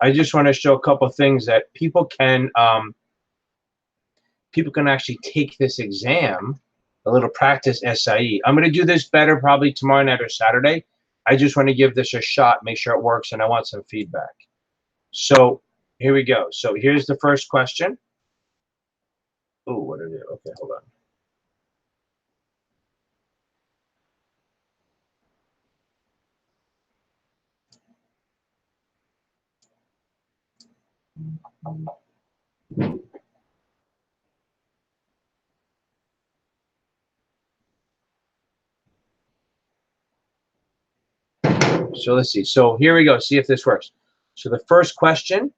I just want to show a couple things that people can actually take this exam, a little practice SIE. I'm going to do this better probably tomorrow night or Saturday. I just want to give this a shot, make sure it works, and I want some feedback. So here we go. So here's the first question. Oh, what did it? Okay, hold on. So let's see. So here we go. See if this works. So the first question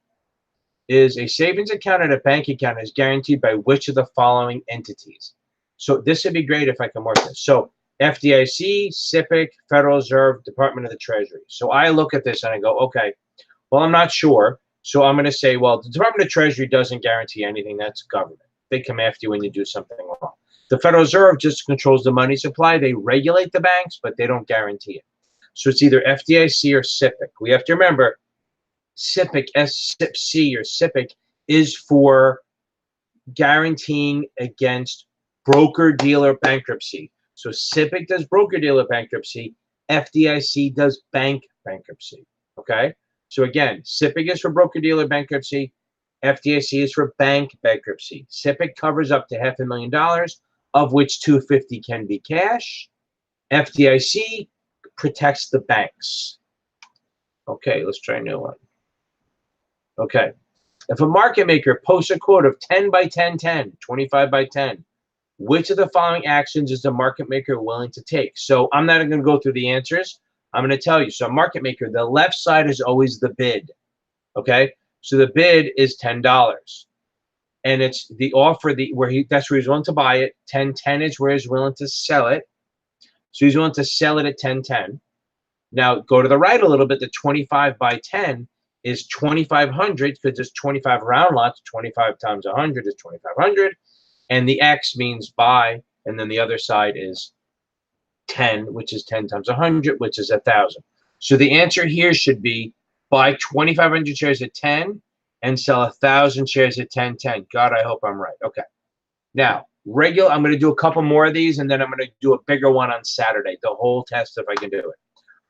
is, a savings account and a bank account is guaranteed by which of the following entities? So this would be great if I can work this. So FDIC, SIPC, Federal Reserve, Department of the Treasury. So I look at this and I go, okay, well, I'm not sure. So I'm going to say, well, the Department of Treasury doesn't guarantee anything. That's government. They come after you when you do something wrong. The Federal Reserve just controls the money supply. They regulate the banks, but they don't guarantee it. So it's either FDIC or SIPC. We have to remember, SIPC, SIPC or SIPC is for guaranteeing against broker-dealer bankruptcy. So SIPC does broker-dealer bankruptcy. FDIC does bank bankruptcy. Okay? So again, SIPC is for broker-dealer bankruptcy. FDIC is for bank bankruptcy. SIPC covers up to $500,000, of which $250,000 can be cash. FDIC protects the banks. Okay, let's try a new one. Okay. If a market maker posts a quote of 10 by 10, 10, 25 by 10, which of the following actions is the market maker willing to take? So I'm not going to go through the answers. I'm going to tell you. So a market maker, the left side is always the bid. Okay. So the bid is $10. And it's the offer, that's where he's willing to buy it. 10.10 is where he's willing to sell it. So he's willing to sell it at 10.10. Now go to the right a little bit. The 25 by 10 is 2,500 because there's 25 round lots. 25 times 100 is 2,500. And the X means buy. And then the other side is 10, which is 10 times 100, which is 1,000. So the answer here should be buy 2,500 shares at 10 and sell 1,000 shares at 10.10. God, I hope I'm right. Okay. Now, I'm going to do a couple more of these, and then I'm going to do a bigger one on Saturday, the whole test if I can do it.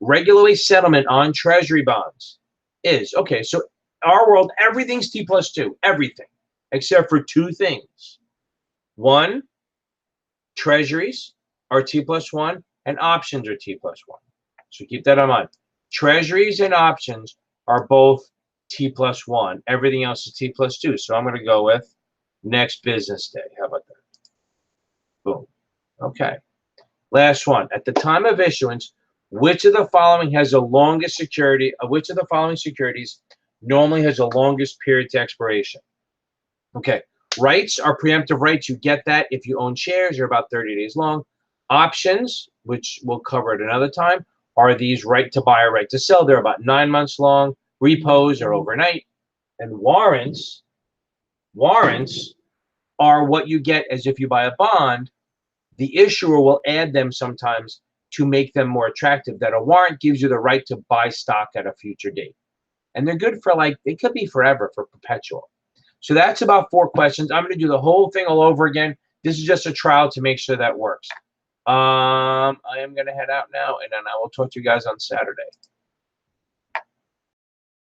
Regular settlement on treasury bonds is, okay, so our world, everything's T+2, everything, except for two things. One, treasuries are T+1, and options are T+1. So keep that in mind. Treasuries and options are both T+1. Everything else is T+2. So I'm going to go with next business day. How about that? Boom. Okay. Last one. At the time of issuance, which of the following has the longest security? Which of the following securities normally has the longest period to expiration? Okay. Rights are preemptive rights. You get that if you own shares. They're about 30 days long. Options, which we'll cover at another time, are these right to buy or right to sell. They're about 9 months long. Repos are overnight. And warrants are what you get as if you buy a bond. The issuer will add them sometimes to make them more attractive. That a warrant gives you the right to buy stock at a future date. And they're good for they could be forever, for perpetual. So that's about 4 questions. I'm going to do the whole thing all over again. This is just a trial to make sure that works. I am going to head out now, and then I will talk to you guys on Saturday.